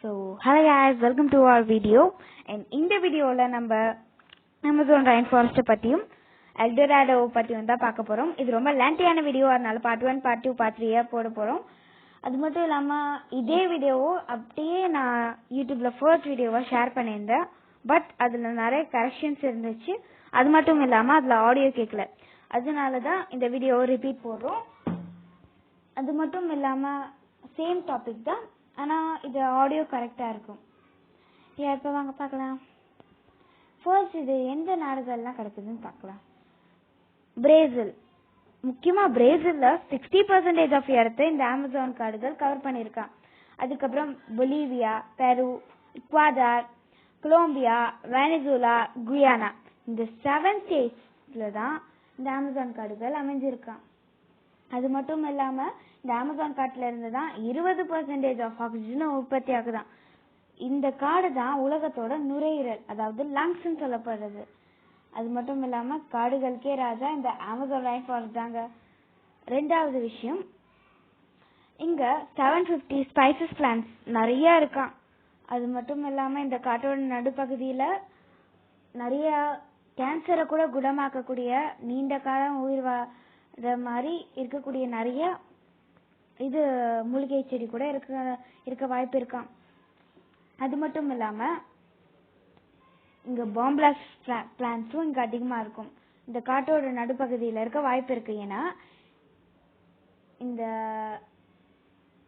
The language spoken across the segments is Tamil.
So, hello guys, welcome to our video. And in the video la நம்ம Amazon rainforest பத்தியும் Dorado பத்தியும் தான் பார்க்க போறோம். இது ரொம்ப லென்த்தியான வீடியோ, அதனால part 1, part 2, part 3 போட போறோம். அது மட்டும் இல்லாம இதே வீடியோவை அப்படியே நான் யூடியூப்ல ஃபர்ஸ்ட் வீடியோவா ஷேர் பண்ணியிருந்தேன். பட் அதுல நிறைய கரெக்ஷன்ஸ் இருந்துச்சு. அது மட்டும் இல்லாம அதுல ஆடியோ கேட்கல. அதனால தான் இந்த வீடியோவை ரிப்பீட் போடுறோம். அது மட்டும் இல்லாம சேம் டாபிக் தான், ஆனா இது ஆடியோ கரெக்டா இருக்கும். இப்போ வாங்க பார்க்கலாம். ஃபர்ஸ்ட் இது எந்த நாடுகள்லாம் கிடைக்குதுன்னு பார்க்கலாம். பிரேசில், முக்கியமா பிரேசில்ல 60% ஆஃப் இடத்தை இந்த அமேசான் காடுகள் கவர் பண்ணியிருக்கான். அதுக்கப்புறம் பொலிவியா, பெரு, இக்வாடார், கொலம்பியா, வெனிசுலா, குயானா, இந்த 7 ஸ்டேட்ஸ்ல தான் இந்த அமேசான் காடுகள் அமைஞ்சிருக்கான். அது மட்டும் இல்லாம இந்த அமேசான் காட்டுல இருந்து தான் 20% ஆஃப் ஆக்சிஜன் உற்பத்தி ஆகுதான். இந்த காடு தான் உலகத்தோட நுரையீரல், அதாவது லங்ஸ் சொல்லப்படுறது. அது மட்டும் இல்லாம காடுகளுக்கே ராஜா இந்த அமேசான் rainforest தாங்க. ரெண்டாவது விஷயம், இங்க 750 ஸ்பைசஸ் பிளான்ட்ஸ் நிறைய இருக்கான். அது மட்டும் இல்லாம இந்த காட்டோட நடுப்பகுதியில நிறைய கேன்சரை கூட குணமாக்கக்கூடிய நீண்ட காலம் உயிர் வாழ மாதிரி இருக்கக்கூடிய நிறைய இது மூலிகை செடி கூட இருக்க வாய்ப்பு இருக்கான். அது மட்டும் இல்லாம இங்க பாம்பிளாஸ் பிளான்ட்ஸும் இங்க அதிகமா இருக்கும். இந்த காட்டோட நடுப்பகுதியில இருக்க வாய்ப்பு இருக்கு. ஏன்னா இந்த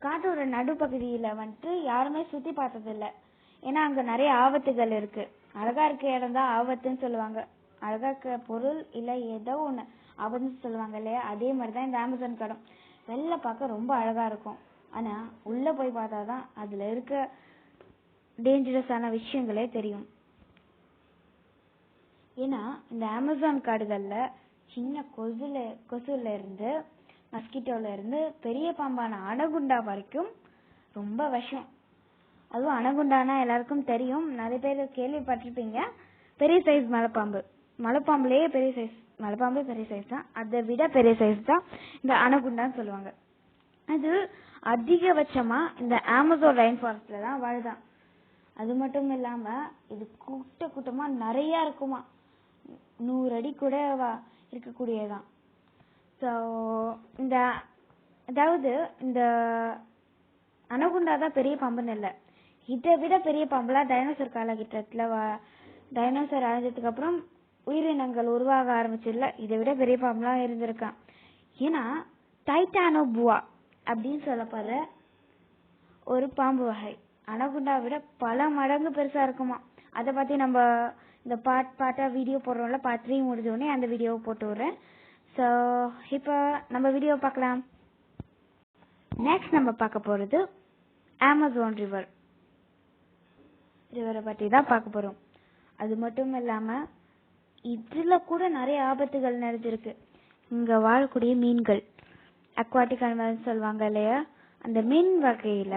காட்டோட நடுப்பகுதியில வந்துட்டு யாருமே சுத்தி பார்த்தது இல்லை. ஏன்னா அங்க நிறைய ஆபத்துகள் இருக்கு. அழகா இருக்க இடம் தான் ஆபத்துன்னு சொல்லுவாங்க. அழகா இருக்க பொருள் இல்ல ஏதோ ஒண்ணு ஆபத்துன்னு சொல்லுவாங்க இல்லையா, அதே மாதிரிதான் இந்த அமேசான் காடும். வெளில பார்க்க ரொம்ப அழகா இருக்கும், ஆனா உள்ள போய் பார்த்தாதான் அதுல இருக்க டேஞ்சரஸான விஷயங்களே தெரியும். ஏன்னா இந்த அமேசான் காடுகள்ல சின்ன கொசுல இருந்து மஸ்கிட்டோல இருந்து பெரிய பாம்பான அணகுண்டா வரைக்கும் ரொம்ப விஷம். அதுவும் அணகுண்டானா எல்லாருக்கும் தெரியும், நிறைய பேர் கேள்விப்பட்டிருப்பீங்க. பெரிய சைஸ் மலைப்பாம்புலயே பெரிய சைஸ், மலைப்பாம்பே பெரிய சைஸ் தான், அதை விட பெரிய சைஸ் தான் இந்த அணகுண்டான்னு சொல்லுவாங்க. அது அதிகபட்சமா இந்த அமேசான் rainforestல தான் வாழுதான். அது மட்டும் இல்லாம இது கூட்டமா நிறைய இருக்குமா, 100 அடி கூட இருக்கக்கூடியதான். ஸோ இந்த அதாவது இந்த அணகுண்டா தான் பெரிய பாம்புன்னு இல்லை, இதை விட பெரிய பாம்புலாம் டைனோசர் காலகட்டத்துல டைனோசர் அழிஞ்சதுக்கு அப்புறம் உயிரினங்கள் உருவாக ஆரம்பிச்சதுல இதை விட பெரிய பாம்புலாம் இருந்திருக்கான். ஏன்னா டைட்டானோபுவா அப்படின்னு சொல்லப்படுற ஒரு பாம்பு வகை அணகுண்டா விட பல மடங்கு பெருசா இருக்குமா. அதை பத்தி நம்ம இந்த பாட்டா வீடியோ போடுறோம்ல, பார்ட் 3 முடிஞ்சோடனே அந்த வீடியோவை போட்டு விடுறேன். ஸோ இப்போ நம்ம வீடியோ பார்க்கலாம். நெக்ஸ்ட் நம்ம பார்க்க போறது அமேசான் ரிவரை பத்தி தான் பார்க்க போறோம். அது மட்டும் இல்லாம இதுல கூட நிறைய ஆபத்துகள் நிறைஞ்சிருக்கு. இங்க வாழக்கூடிய மீன்கள், அக்வாட்டிக் அனிமல்ஸ் சொல்லுவாங்க இல்லையா, அந்த மீன் வகையில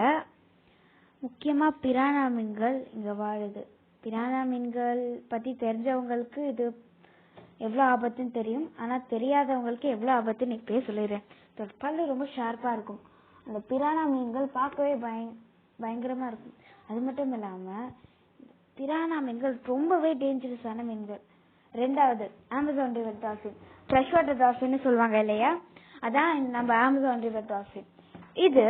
முக்கியமா பிரானா மீன்கள் இங்க வாழுது. பிரானா மீன்கள் பத்தி தெரிஞ்சவங்களுக்கு இது எவ்வளவு ஆபத்துன்னு தெரியும், ஆனா தெரியாதவங்களுக்கு எவ்வளவு ஆபத்துன்னு இப்பயே சொல்லிடுறேன். பல்லு ரொம்ப ஷார்ப்பா இருக்கும். அந்த பிரானா மீன்கள் பார்க்கவே பயங்கரமா இருக்கும். அது மட்டும் இல்லாம பிரானா மீன்கள் ரொம்பவே டேஞ்சரஸான மீன்கள். ரெண்டாவது Amazon river dolphin, fresh water டால்பின்னு சொல்லுவாங்க இல்லையா, அதான் நம்ம அமேசான் ரிவர் டால்பின். இது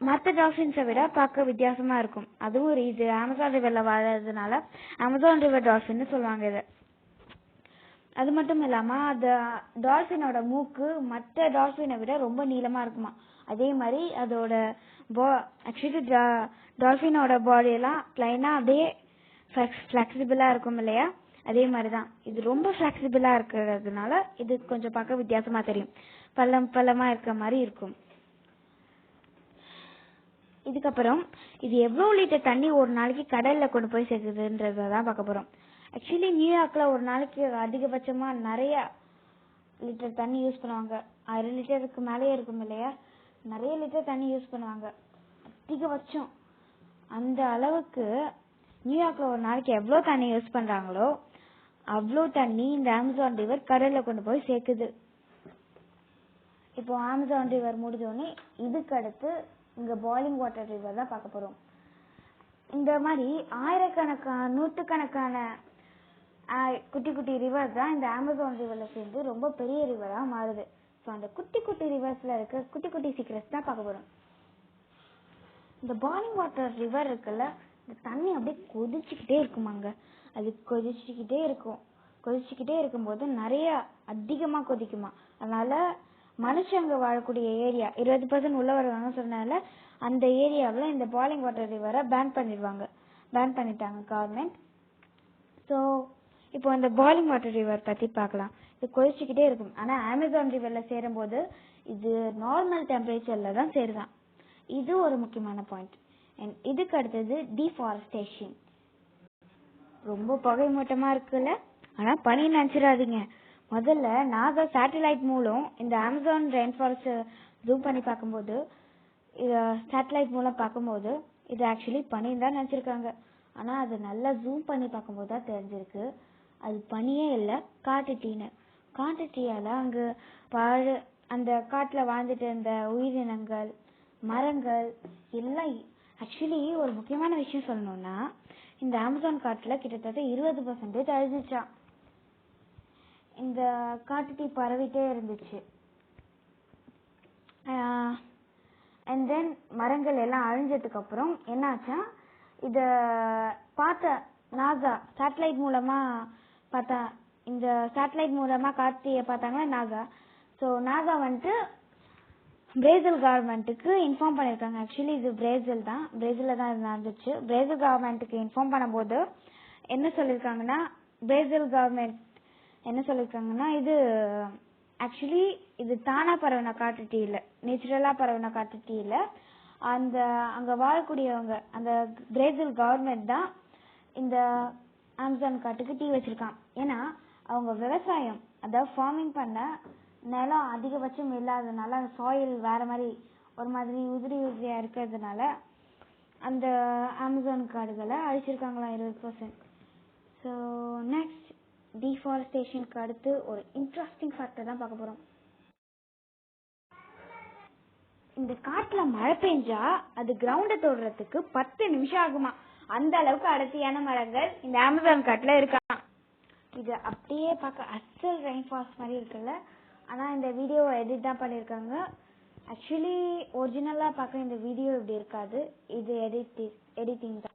மற்ற டால்பின்ஸை விட பார்க்க வித்தியாசமா இருக்கும். அதுவும் இது அமேசான் ரிவர்ல வாழறதுனால அமேசான் ரிவர் டால்பின்னு சொல்லுவாங்க இதை. அது மட்டும் இல்லாம அந்த டால்பினோட மூக்கு மற்ற டால்பினை விட ரொம்ப நீளமா இருக்குமா. அதே மாதிரி அதோட ஆக்சுவலி டால்பினோட பாடி எல்லாம் பிளைனா அப்படியே ஃபிளெக்சிபிளா இருக்கும் இல்லையா, அதே மாதிரிதான் இது ரொம்ப ஃபிளெக்சிபிளா இருக்கிறதுனால இது கொஞ்சம் பார்க்க வித்தியாசமா தெரியும், பள்ளமா இருக்கிற மாதிரி இருக்கும். இதுக்கப்புறம் இது எவ்வளவு லிட்டர் தண்ணி ஒரு நாளைக்கு கடல்ல கொண்டு போய் சேர்க்குதுன்றதான் பார்க்க போறோம். ஆக்சுவலி நியூயார்க்ல ஒரு நாளைக்கு அதிகபட்சமா நிறைய லிட்டர் தண்ணி யூஸ் பண்ணுவாங்க. 1000 லிட்டருக்கு மேலேயே இருக்கும் இல்லையா, நிறைய லிட்டர் தண்ணி யூஸ் பண்ணுவாங்க அதிகபட்சம். அந்த அளவுக்கு நியூயார்க்ல ஒரு நாளைக்கு எவ்வளவு தண்ணி யூஸ் பண்றாங்களோ அவ்வளோ தண்ணி இந்த அமேசான் ரிவர் கடல்ல கொண்டு போய் சேர்க்குது. இப்போ அமேசான் ரிவர் முடிஞ்சோடனே இதுக்கு அடுத்து இங்க பாய்லிங் வாட்டர் ரிவர் தான் பார்க்க போறோம். இந்த மாதிரி ஆயிரக்கணக்கான நூற்றுக்கணக்கான குட்டி குட்டி ரிவர் தான் இந்த அமேசான் ரிவர்ல சேர்ந்து ரொம்ப பெரிய ரிவரா மாறுது. ஸோ அந்த குட்டி குட்டி ரிவர்ஸ்ல இருக்க குட்டி குட்டி சீக்ரெட்ஸ் தான் பார்க்க போறோம். இந்த பாலிங் வாட்டர் ரிவர் இருக்குல்ல, இந்த தண்ணி அப்படியே கொதிச்சுக்கிட்டே இருக்குமாங்க. அது கொதிச்சுக்கிட்டே இருக்கும்போது நிறைய அதிகமா கொதிக்குமா. அதனால மனுஷங்க வாழக்கூடிய ஏரியா 20% உள்ள வருவாங்க சொன்னால அந்த ஏரியாவில் இந்த பாலிங் வாட்டர் ரிவரை பேன் பண்ணிட்டாங்க கவர்மெண்ட். ஸோ இப்போ இந்த பாலிங் வாட்டர் ரிவர் பத்தி பார்க்கலாம். இது கொதிச்சுக்கிட்டே இருக்கும். ஆனா அமேசான் ரிவர்ல சேரும் போது இது நார்மல் டெம்பரேச்சர்ல தான் சேருதான். இது ஒரு முக்கியமான பாயிண்ட். இதுக்கு அடுத்தது டிஃபாரஸ்டேஷன். ரொம்ப புகை மூட்டமா இருக்குல்ல, ஆனா பனி நினைச்சிடாதீங்க. முதல்ல நாசா சேட்டலைட் மூலம் இந்த அமேசான் ரெயின்ஃபாரஸ்ட் ஜூம் பண்ணி பார்க்கும்போது இது ஆக்சுவலி பனின்னு தான் நினைச்சிருக்காங்க. ஆனா அது நல்லா ஜூம் பண்ணி பார்க்கும்போது தான் தெரிஞ்சிருக்கு அது பனியே இல்லை, காட்டு தீயால அங்கு அந்த காட்டுல வாழ்ந்துட்டு இருந்த உயிரினங்கள், மரங்கள் எல்லாம். ஆக்சுவலி ஒரு முக்கியமான விஷயம் சொல்லணும்னா, இந்த அமேசான் காட்டுல கிட்டத்தட்ட 20% அழிஞ்சிச்சான். இந்த காட்டு தீ பரவிட்டே இருந்துச்சு. அண்ட் தென் மரங்கள் எல்லாம் அழிஞ்சதுக்கு அப்புறம் என்ன ஆச்சா, இத பார்த்த நாசா சேட்டலைட் மூலமா காட்டிய பார்த்தாங்களா நாசா. ஸோ நாசா வந்துட்டு பிரேசில் கவர்மெண்ட்டுக்கு இன்ஃபார்ம் பண்ணியிருக்காங்க. ஆக்சுவலி இது பிரேசில்ல தான் இது நடந்துச்சு. பிரேசில் கவர்மெண்ட்டுக்கு இன்ஃபார்ம் பண்ணும்போது என்ன சொல்லியிருக்காங்கன்னா, இது ஆக்சுவலி இது தானா பரவின காட்டு தீ இல்லை, நேச்சுரலா பரவின காட்டு தீ இல்லை. அங்க வாழக்கூடியவங்க, அந்த பிரேசில் கவர்மெண்ட் தான் இந்த அமேசான் காட்டுக்கு தீ வச்சிருக்கான். ஏன்னா அவங்க விவசாயம், அதாவது ஃபார்மிங் பண்ண நிலம் அதிகபட்சம் இல்லாததுனால, அந்த சாயில் வேற மாதிரி ஒரு மாதிரி உதிரியா இருக்கிறதுனால அந்த அமேசான் காடுகளை அழிச்சிருக்காங்களாம் 20%. ஸோ நெக்ஸ்ட் டிஃபாரஸ்டேஷனுக்கு அடுத்து ஒரு இன்ட்ரெஸ்டிங் ஃபேக்டர் தான் பார்க்க போறோம். இந்த காட்டுல மழை பெஞ்சா அது கிரவுண்ட தொடுறதுக்கு 10 நிமிஷம் ஆகுமா. அந்த அளவுக்கு அடர்த்தியான மரங்கள் இந்த அமேசான் காட்டுல இருக்காம். இது அப்படியே பார்க்க அசல் ரெயின்ஃபாரஸ்ட் மாதிரி இருக்குல்ல, ஆனா இந்த வீடியோவை எடிட் தான் பண்ணிருக்காங்க. ஆக்சுவலி ஒரிஜினலா பார்க்க இந்த வீடியோ இப்படி இருக்காது, இது எடிட்டிங் தான்.